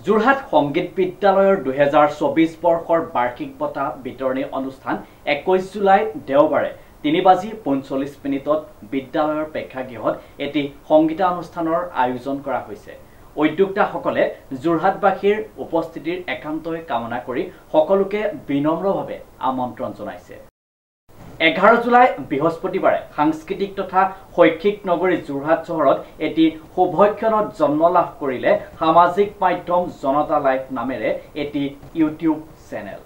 যোৰহাট সংগীত বিদ্যালয়ৰ 2024 বৰ্ষৰ বাৰ্ষিক বঁটা বিতৰণী অনুষ্ঠান 21 জুলাই দেওবাৰে 3:45 বিদ্যালয়ৰ প্ৰেক্ষাগৃহত এটি সংগীতানুষ্ঠানৰ আয়োজন কৰা হৈছে। উদ্যোক্তাসকলে যোৰহাটবাসীৰ উপস্থিতিৰ একান্তই কামনা কৰি সকলোকে বিনম্ৰভাৱে আমন্ত্ৰণ জনাইছে। 11 জুলাই বৃহস্পতিবাৰে সাংস্কৃতিক তথা শৈক্ষিক নগৰী যোৰহাট চহৰত এটি শুভক্ষণত জন্ম লাভ কৰিলে সামাজিক মাধ্যম জনতা লাইভ নামেৰে এটি ইউটিউব চেনেল।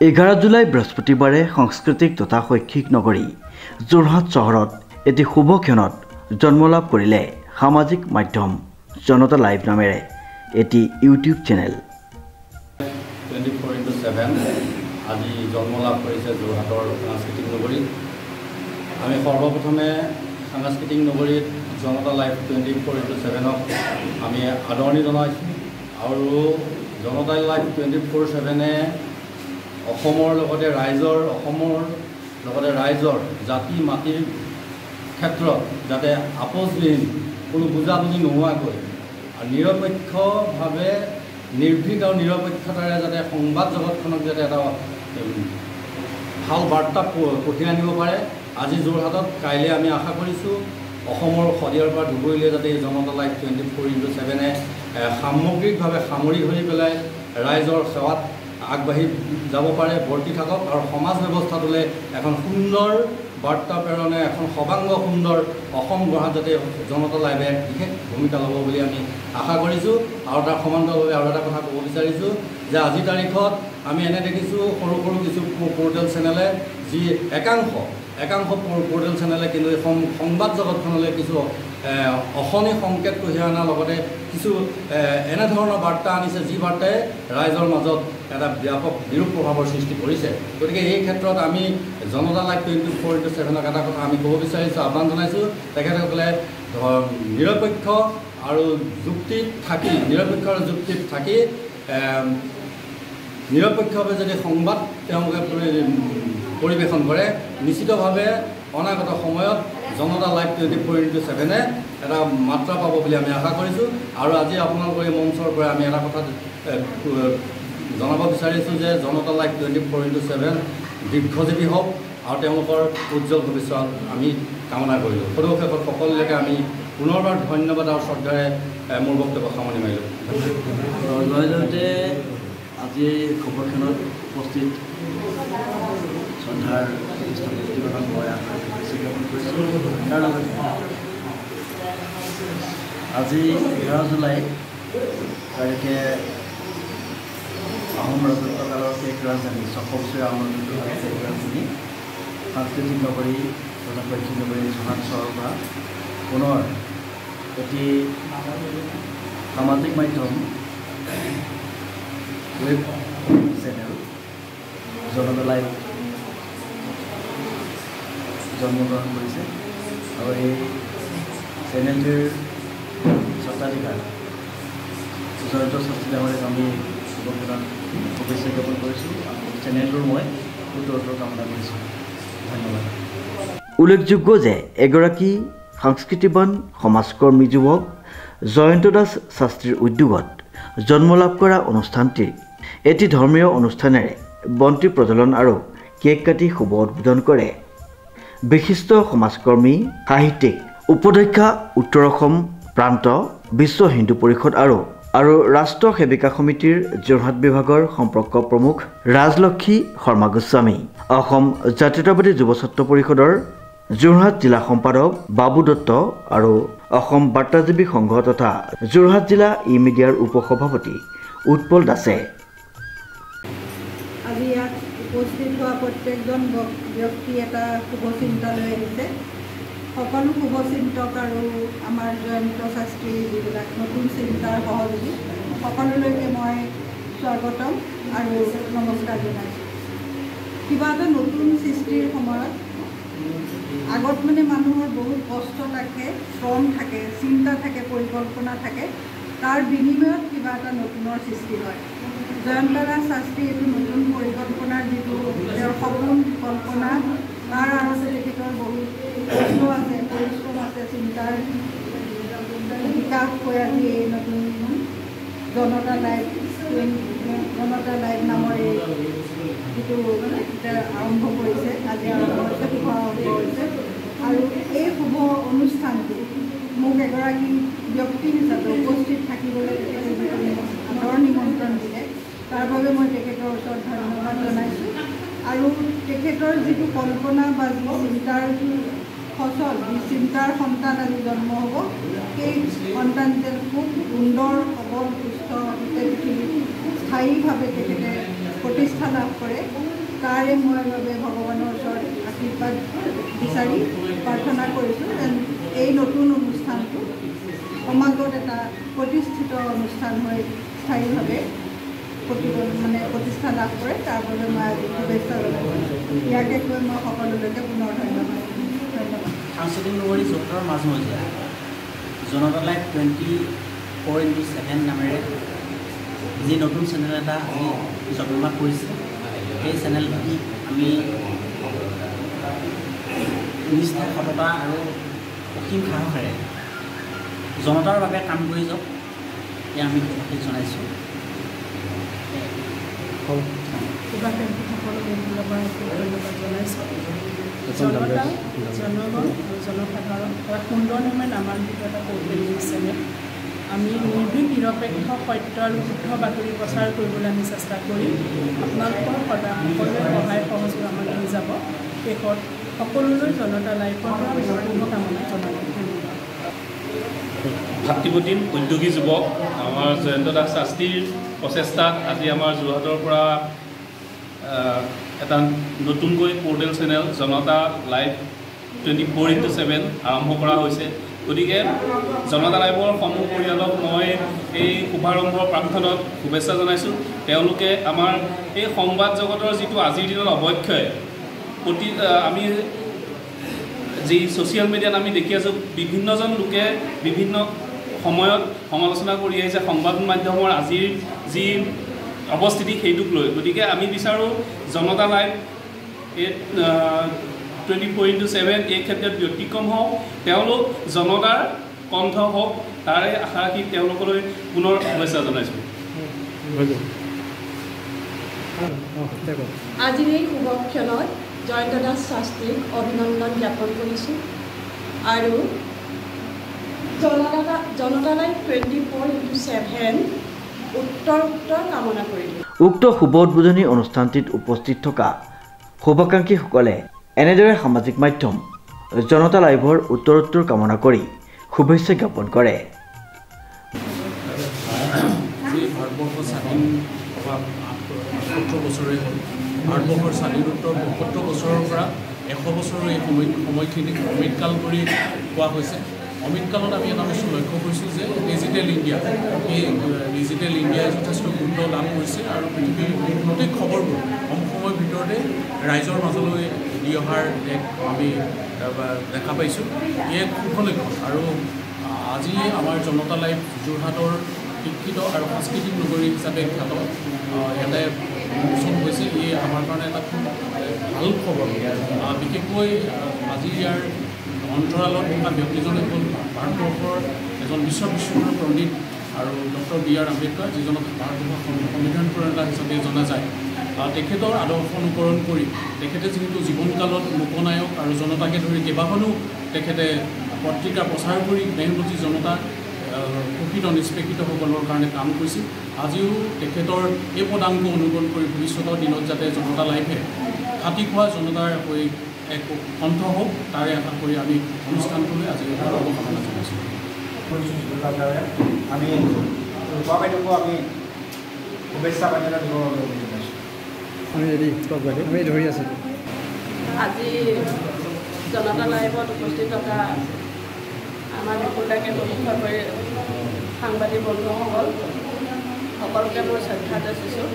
11 জুলাই বৃহস্পতিবাৰে সাংস্কৃতিক তথা শৈক্ষিক নগৰী যোৰহাট চহৰত এটি শুভক্ষণত জন্ম লাভ কৰিলে সামাজিক মাধ্যম জনতা লাইভ নামেৰে এটি ইউটিউব চেনেল। 24/7 আজি জন্ম লাভ কৰিছে যোৰহাটৰ সাংস্কৃতিক নগৰীত। আমি সৰ্বপ্ৰথমে সাংস্কৃতিক নগৰীত জনতা লাইভ 24/7ক আমি আদৰণি জনাইছোঁ আৰু জনতা লাইভ 24/7এ অসমৰ লগতে ৰাইজৰ জাতি মাটিৰ ক্ষেত্ৰত যাতে আপোচবিহীন কোনো বুজাবুজি নোহোৱাকৈ আৰু নিৰপেক্ষভাৱে নিৰ্ভীক আৰু নিৰপেক্ষতাৰে যাতে সংবাদ জগতখনক যাতে এটা ভাল বাৰ্তা কঢ়িয়াই আনিব পাৰে। আজি যোৰহাটত কাইলৈ আমি আশা কৰিছোঁ অসমৰ শদিয়াৰ পৰা ধুবুৰীলৈ যাতে এই জনতা লাইভ 24/7এ সামগ্ৰিকভাৱে সামৰি ধৰি পেলাই ৰাইজৰ সেৱাত আগবাঢ়ি যাব পাৰে, বৰ্তি থাকক আৰু সমাজ ব্যৱস্থাটোলৈ এখন সুন্দৰ বাৰ্তা প্ৰেৰণে এখন সৰ্বাংগ সুন্দৰ অসম গঢ়াত যাতে জনতা লাইভে বিশেষ ভূমিকা ল'ব বুলি আমি আশা কৰিছোঁ। আৰু তাৰ সমান্তৰালভাৱে আৰু এটা কথা ক'ব বিচাৰিছোঁ যে আজিৰ তাৰিখত আমি এনে দেখিছোঁ সৰু সৰু কিছু পৰ্টেল চেনেলে যি একাংশ পৰ্টেল চেনেলে কিন্তু এই সংবাদ জগতখনলৈ কিছু অশনি সংকেত কঢ়িয়াই অনাৰ লগতে কিছু এনেধৰণৰ বাৰ্তা আনিছে যি বাৰ্তাই ৰাইজৰ মাজত এটা ব্যাপক বিৰূপ প্ৰভাৱৰ সৃষ্টি কৰিছে। গতিকে এই ক্ষেত্ৰত আমি জনতা লাইভ 24/7ক এটা কথা আমি ক'ব বিচাৰিছোঁ, আহ্বান জনাইছোঁ, তেখেতসকলে নিৰপেক্ষ আৰু যুক্তিত থাকি নিৰপেক্ষভাৱে যদি সংবাদ তেওঁলোকে পৰিৱেশন কৰে, নিশ্চিতভাৱে অনাগত সময়ত জনতা লাইভ 24/7এ এটা মাত্ৰা পাব বুলি আমি আশা কৰিছোঁ। আৰু আজি আপোনালোকৰ এই মঞ্চৰ পৰা আমি এটা কথা জনাব বিচাৰিছোঁ যে জনতা লাইভ 24/7 দীৰ্ঘজীৱী হওক আৰু তেওঁলোকৰ উজ্জ্বল ভৱিষ্যত আমি কামনা কৰিলোঁ। সদুশেষত সকলোলৈকে আমি পুনৰবাৰ ধন্যবাদ আৰু শ্ৰদ্ধাৰে মোৰ বক্তব্য সামৰণি মাৰিলোঁ। জয়জয়তে আজি শুভক্ষণত উপস্থিত শ্ৰদ্ধাৰ প্ৰতিষ্ঠান মই জ্ঞাপন কৰিছোঁ। তাৰ লগতে আজি 11 জুলাই তাৰিখে আহোম ৰাজত্বকালৰ শেষ ৰাজধানী 600 বছৰীয়া আহোম ৰাজত্বকালৰ শেষ ৰাজধানী সাংস্কৃতিক নগৰী তথা শৈক্ষিক নগৰী যোৰহাট চহৰৰ পৰা পুনৰ এটি সামাজিক মাধ্যম ৱেব চেনেল জনতা লাইভ জন্মগ্ৰহণ কৰিছে আৰু এই চেনেলটিৰ স্বত্বাধিকাৰ জয়ন্ত শাস্ত্ৰী ডাঙৰীয়াক আমি শুভক্ষণত শুভেচ্ছা জ্ঞাপন কৰিছোঁ আৰু চেনেলটোৰ মই উত্তৰোত্তৰ কামনা কৰিছোঁ। ধন্যবাদ। উল্লেখযোগ্য যে এগৰাকী সংস্কৃতিবান সমাজকৰ্মী যুৱক জয়ন্ত দাস শাস্ত্ৰীৰ উদ্যোগত জন্ম লাভ কৰা অনুষ্ঠানটি এটি ধৰ্মীয় অনুষ্ঠানেৰে বন্তি প্ৰজ্বলন আৰু কেক কাটি শুভ উদ্বোধন কৰে বিশিষ্ট সমাজকৰ্মী সাহিত্যিক উপধ্যক্ষা উত্তৰ অসম প্ৰান্ত বিশ্ব হিন্দু পৰিষদ আৰু ৰাষ্ট্ৰ সেৱিকা সমিতিৰ যোৰহাট বিভাগৰ সম্পৰ্ক প্ৰমুখ ৰাজলক্ষ্মী শৰ্মা গোস্বামী, অসম জাতীয়তাবাদী যুৱ ছাত্ৰ পৰিষদৰ যোৰহাট জিলা সম্পাদক বাবু দত্ত আৰু অসম বাৰ্তাজীৱী সংঘ তথা যোৰহাট জিলা ই মিডিয়াৰ উপসভাপতি উৎপল দাসে। আজি ইয়াত উপস্থিত হোৱা প্ৰত্যেকজন ব্যক্তি এটা শুভচিন্তা লৈ আহিছে। সকলো শুভচিন্তক আৰু আমাৰ জয়ন্ত শাস্ত্ৰী যিবিলাক নতুন চিন্তাৰ সহযোগী সকলোলৈকে মই স্বাগতম আৰু নমস্কাৰ জনাইছোঁ। কিবা এটা নতুন সৃষ্টিৰ সময়ত আগত মানুহৰ বহুত কষ্ট থাকে, শ্ৰম থাকে, চিন্তা থাকে, পৰিকল্পনা থাকে, তাৰ বিনিময়ত কিবা এটা নতুনৰ সৃষ্টি হয়। জয়ন্ত দাস শাস্ত্ৰী এইটো নতুন পৰিকল্পনাৰ যিটো তেওঁৰ সপোন কল্পনা তাৰ আঁৰতে তেখেতৰ বহুত কষ্ট আছে, পৰিশ্ৰম আছে, চিন্তাৰ বিকাশ হৈ আজি এই নতুন জনতা লাইভ নামৰ এই যিটো আৰম্ভ কৰিছে, আজি আৰম্ভ হৈছে, শুভ আৰম্ভ হৈছে। আৰু এই শুভ অনুষ্ঠানটো মোক এগৰাকী ব্যক্তি হিচাপে উপস্থিত থাকিবলৈ তেখেতে যিটো আদৰ নিমন্ত্ৰণ দিলে, তাৰ বাবে মই তেখেতৰ ওচৰত ধন্যবাদ জনাইছোঁ। আৰু তেখেতৰ যিটো কল্পনা বা যি চিন্তাৰ ফচল, যি চিন্তাৰ সন্তান আজি জন্ম হ'ব, সেই সন্তান যেন খুব সুন্দৰ, সবল, সুস্থ পৃথিৱীত স্থায়ীভাৱে তেখেতে প্ৰতিষ্ঠা লাভ কৰে, তাৰে মই বাবে ভগৱানৰ ওচৰত আশীৰ্বাদ বিচাৰি প্ৰাৰ্থনা কৰিছোঁ যেন এই নতুন অনুষ্ঠানটো সমাজত এটা প্ৰতিষ্ঠিত অনুষ্ঠান হৈ স্থায়ীভাৱে প্ৰতিষ্ঠা লাভ কৰে, তাৰ বাবে মই আজি শুভেচ্ছা জনাইছোঁ। ইয়াকে কৈ মই সকলোলৈকে পুনৰ ধন্যবাদ। সাংস্কৃতিক নগৰী যোৰহাটৰ মাজমজিয়া জনতা লাইভ 24/7 নামেৰে যি নতুন চেনেল এটা আমি জন্মলাভ কৰিছে, সেই চেনেলটি আমি নিষ্ঠা, সততা আৰু অসীম সাহসেৰে জনতাৰ বাবে কাম কৰি যাওক, এয়া আমি আশীষ জনাইছোঁ। জনতা, জনগণ, জনসাধাৰণ এটা সুন্দৰ নামে নামাঙ্কিত এটা কৌশলী চেনেল। আমি নিৰ্ভীক, নিৰপেক্ষ, সত্য আৰু শুদ্ধ বাতৰি প্ৰচাৰ কৰিবলৈ আমি চেষ্টা কৰিম। আপোনালোকৰ সদায় সকলোৱে সহায় সহযোগ আমাক দি যাব। শেষত সকলোলৈ জনতা লাইভৰ পৰা শুভকামনা জনালোঁ। ভাতৃপ্ৰতিম উদ্যোগী যুৱক আমাৰ জয়ন্ত দাস শাস্ত্ৰীৰ প্ৰচেষ্টাত আজি আমাৰ যোৰহাটৰ পৰা এটা নতুনকৈ পৰ্টেল চেনেল জনতা লাইভ 24/7 আৰম্ভ কৰা হৈছে। গতিকে জনতা লাইভৰ সমূহ পৰিয়ালক মই এই শুভাৰম্ভৰ প্ৰাংগণত শুভেচ্ছা জনাইছোঁ। তেওঁলোকে আমাৰ এই সংবাদ জগতৰ যিটো আজিৰ দিনত অৱক্ষয়, আমি যি ছ'চিয়েল মিডিয়াত আমি দেখি আছোঁ, বিভিন্নজন লোকে বিভিন্ন সময়ত সমালোচনা কৰি আহিছে সংবাদ মাধ্যমৰ আজিৰ যি অৱস্থিতি সেইটোক লৈ। গতিকে আমি বিচাৰোঁ জনতা লাইভ 24/7 এই ক্ষেত্ৰত ব্যতিক্ৰম হওক, তেওঁলোক জনতাৰ কণ্ঠ হওক, তাৰে আশা ৰাখি তেওঁলোকলৈ পুনৰ শুভেচ্ছা জনাইছোঁ। আজিৰ এই শুভ ক্ষণত জয়ন্ত দাস শাস্ত্ৰীক অভিনন্দন জ্ঞাপন কৰিছোঁ আৰু জনতা লাইভ 24/7 উত্তৰ কামনা কৰিলোঁ। উক্ত শুভ উদ্বোধনী অনুষ্ঠানটিত উপস্থিত থকা শুভাকাংক্ষীসকলে এনেদৰে সামাজিক মাধ্যম জনতা লাইভৰ উত্তৰোত্তৰ কামনা কৰি শুভেচ্ছা জ্ঞাপন কৰে। ভাৰতবৰ্ষ স্বাধীন হোৱা ৭৮ বছৰে হ'ল। ভাৰতবৰ্ষৰ স্বাধীনোত্তৰ ৭২ বছৰৰ পৰা ১০০ বছৰৰ এই সময়খিনিক অমৃতকাল কৰি কোৱা হৈছে। অমৃতকালত আমি এটা বস্তু লক্ষ্য কৰিছোঁ যে ডিজিটেল ইণ্ডিয়া, এই ডিজিটেল ইণ্ডিয়াই যথেষ্ট গুৰুত্ব লাভ কৰিছে আৰু পৃথিৱীৰ প্ৰত্যেক খবৰবোৰ কম সময়ৰ ভিতৰতে ৰাইজৰ মাজলৈ দি অহাৰ এক আমি দেখা পাইছোঁ। ই এক শুভ লক্ষণ। আৰু আজি আমাৰ জনতা লাইভ যোৰহাটৰ শিক্ষিত আৰু সাংস্কৃতিক নগৰী হিচাপে খ্যাত ইয়াতে উন্মোচন হৈছে। ই আমাৰ কাৰণে এটা খুব ভাল খবৰ। বিশেষকৈ আজি ইয়াৰ অন্তৰালত থকা ব্যক্তিজনে হ'ল ভাৰতবৰ্ষৰ এজন বিশ্ববিখ্যাত পণ্ডিত আৰু ডক্টৰ B.R. আম্বেদকাৰ, যিজনক ভাৰতবৰ্ষৰ সংবিধান প্ৰণেতা হিচাপে জনা যায়। তেখেতৰ আদৰ্শ অনুকৰণ কৰি তেখেতে যিহেতু জীৱনকালত লোকনায়ক আৰু জনতাকে ধৰি কেইবাখনো তেখেতে পত্ৰিকা প্ৰচাৰ কৰি মেহনতি জনতা প্ৰকৃত নিষ্পেষিতসকলৰ কাৰণে কাম কৰিছিল। আজিও তেখেতৰ এই পদাংক অনুকৰণ কৰি ভৱিষ্যতৰ দিনত যাতে জনতা লাইভে খাটি খোৱা জনতাৰ হৈ এক কণ্ঠ হওক, তাৰে আশা কৰি আমি অনুষ্ঠানটোলৈ আজি শুভকামনা জনাইছোঁ। আমি বাইদেউকো আমি শুভেচ্ছা বাৰ্তা দিব আমি ধৰি আছোঁ। আজি জনতা লাইভত উপস্থিত থকা আমাৰ বিপুলদাকে প্ৰমুখ কৰি সাংবাদিক বন্ধুসকল সকলোকে মই শ্ৰদ্ধা যাচিছোঁ।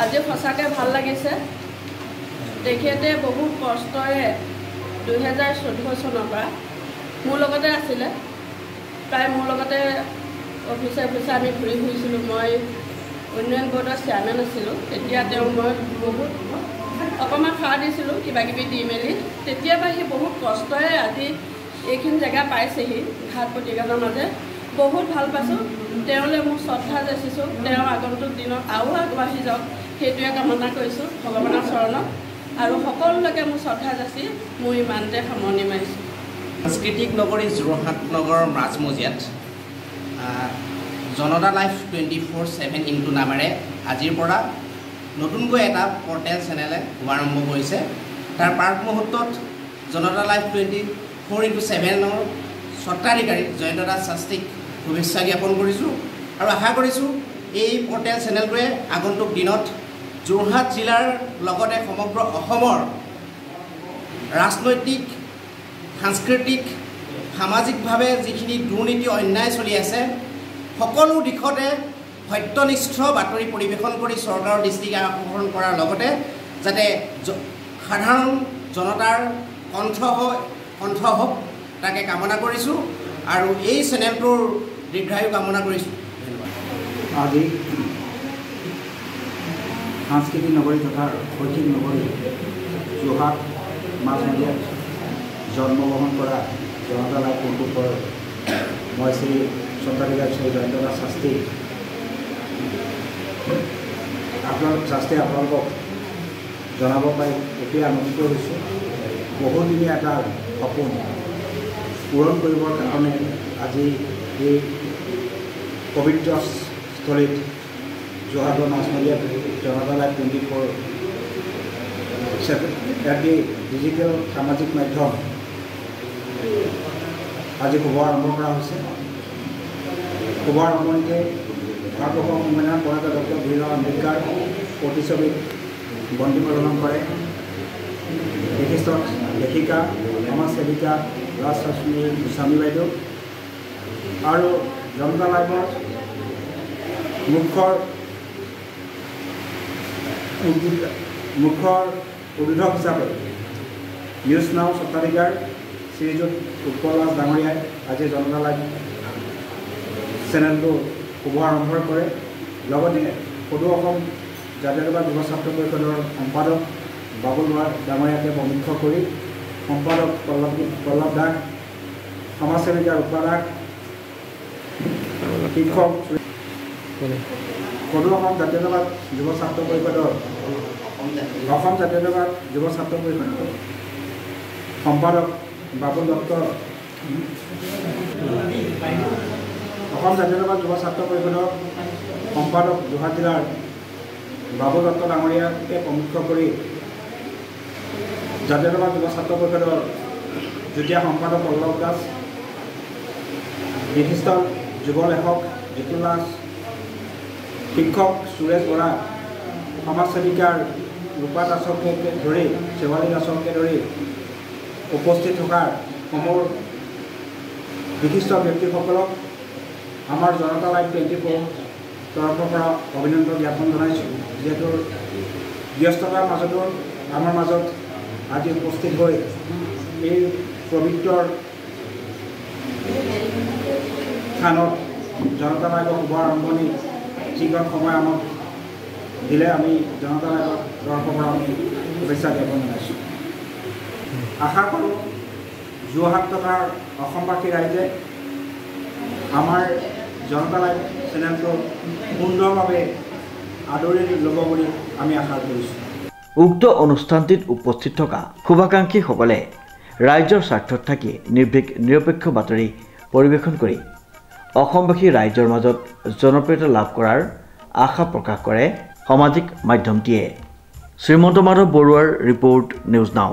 আজি সঁচাকৈ ভাল লাগিছে। তেখেতে বহুত কষ্টৰে 2014 চনৰ পৰা মোৰ লগতে আছিলে, প্ৰায় মোৰ লগতে অফিচে আমি ঘূৰি ফুৰিছিলোঁ। মই উন্নয়ন বৰ্ডৰ চেয়াৰমেন আছিলোঁ। তেতিয়া তেওঁ মই বহুত অকণমান সাৰ দিছিলোঁ, কিবাকিবি দি মেলি। তেতিয়াৰ পৰা সি বহুত কষ্টৰে আজি এইখিনি জেগা পাইছেহি ঘাট প্ৰতিঘাটৰ মাজে। বহুত ভাল পাইছোঁ তেওঁলৈ মোৰ শ্ৰদ্ধা যাচিছোঁ তেওঁৰ আগন্তুক দিনত আৰু আগবাঢ়ি যাওক সেইটোৱে কামনা কৰিছোঁ ভগৱানৰ চৰণত আৰু সকলোলৈকে মোৰ শ্ৰদ্ধা যাচি মোৰ ইমানতে সামৰণি মাৰিছোঁ সাংস্কৃতিক নগৰী যোৰহাট নগৰৰ মাজমজিয়াত জনতা লাইফ 24/7 ইনটু নামেৰে আজিৰ পৰা নতুনকৈ এটা পৰ্টেল চেনেলে শুভাৰম্ভ কৰিছে তাৰ প্ৰাক মুহূৰ্তত জনতা লাইফ 24/7ৰ স্বত্বাধিকাৰী জয়ন্ত দাস শাস্ত্ৰীক শুভেচ্ছা জ্ঞাপন কৰিছোঁ আৰু আশা কৰিছোঁ এই পৰ্টেল চেনেলটোৱে আগন্তুক দিনত যোৰহাট জিলাৰ লগতে সমগ্ৰ অসমৰ ৰাজনৈতিক সাংস্কৃতিক সামাজিকভাৱে যিখিনি দুৰ্নীতি অন্যায় চলি আছে সকলো দিশতে সত্যনিষ্ঠ বাতৰি পৰিৱেশন কৰি চৰকাৰৰ দৃষ্টি আকৰ্ষণ কৰাৰ লগতে যাতে সাধাৰণ জনতাৰ কণ্ঠ হওক তাকে কামনা কৰিছোঁ আৰু এই চেনেলটোৰ দীৰ্ঘায়ু কামনা কৰিছোঁ আজি সাংস্কৃতিক নগৰী তথা শৈক্ষিক নগৰী যোৰহাট মাজমজিয়াত জন্মগ্ৰহণ কৰা জনতা লাইফ 24 মই শ্ৰী স্বত্বাধিকাৰী শ্ৰী জয়ন্ত দাস শাস্ত্ৰী আপোনালোকক জনাব পাৰি অতি আনন্দিত হৈছোঁ বহুদিনীয়া এটা সপোন পূৰণ কৰিবৰ কাৰণে আজি এই পবিত্ৰ স্থলীত যোৰহাটৰ মাজমজিয়াত জনতা লাইফ 24 এটি ডিজিটেল সামাজিক মাধ্যম আজি শুভ আৰম্ভ কৰা হৈছে শুভ আৰম্ভণিতে ভাৰতবৰ্ষৰ সংবিধান প্ৰণেতা ডক্টৰ ভীমৰাও আম্বেদকাৰ প্ৰতিচ্ছবিত বন্তি প্ৰদান কৰে বিশিষ্ট লেখিকা সমাজসেৱিকা ৰাজলক্ষ্মী গোস্বামী বাইদেউ আৰু জনতা লাইফৰ মুখ্য উদ্বোধক হিচাপে নিউজ নাও স্বত্বাধিকাৰ শ্ৰীযুত উৎপল দাস ডাঙৰীয়াই আজি জনতা লাইফ চেনেলটো শুভ আৰম্ভ কৰে লগতে সদৌ অসম জাতীয়তাবাদী যুৱ ছাত্ৰ পৰিষদৰ সম্পাদক বাবুল বৰা ডাঙৰীয়াকে প্ৰমুখ কৰি সম্পাদক পল্লৱ দাস সমাজসেৱিকা ৰূপা দাস শিক্ষক সদৌ অসম জাতীয়তাবাদ যুৱ ছাত্ৰ পৰিষদৰ অসম জাতীয়তাবাদ যুৱ ছাত্ৰ পৰিষদৰ সম্পাদক বাবুল দত্ত অসম জাতীয়তাবাদ যুৱ ছাত্ৰ পৰিষদৰ সম্পাদক যোৰহাট জিলাৰ বাবুল দত্ত ডাঙৰীয়াকে প্ৰমুখ কৰি জাতীয়তাবাদ যুৱ ছাত্ৰ পৰিষদৰ যুটীয়া সম্পাদক পল্লৱ দাস বিশিষ্ট যুৱ লেখক জিতুল দাস শিক্ষক সুৰেশ বৰা সমাজসেৱিকাৰ ৰূপা দাসকে ধৰি শেৱালী দাসকে ধৰি উপস্থিত থকাৰ সমূহ বিশিষ্ট ব্যক্তিসকলক আমাৰ জনতা লাইফ 24 তৰফৰ পৰা অভিনন্দন জ্ঞাপন জনাইছোঁ যিহেতু ব্যস্ততাৰ মাজতো আমাৰ মাজত আজি উপস্থিত হৈ এই পবিত্ৰ স্থানত জনতা লাইফৰ শুভ আৰম্ভণি যিকণ সময় আমাক দিলে আমি জনতা লাইফৰ তৰফৰ পৰা আমি শুভেচ্ছা জ্ঞাপন জনাইছোঁ আশা কৰোঁ যোৰহাট তথা অসমবাসী ৰাইজে আমাৰ জনতা লাইফ চেনেলটো সুন্দৰভাৱে আদৰি ল'ব বুলি আমি আশা কৰিছোঁ উক্ত অনুষ্ঠানটিত উপস্থিত থকা শুভাকাংক্ষীসকলে ৰাইজৰ স্বাৰ্থত থাকি নিৰ্ভীক নিৰপেক্ষ বাতৰি পৰিৱেশন কৰি অসমবাসী ৰাইজৰ মাজত জনপ্ৰিয়তা লাভ কৰাৰ আশা প্ৰকাশ কৰে সামাজিক মাধ্যমটিয়ে শ্ৰীমন্ত মাধৱ বৰুৱাৰ ৰিপৰ্ট নিউজ নাও।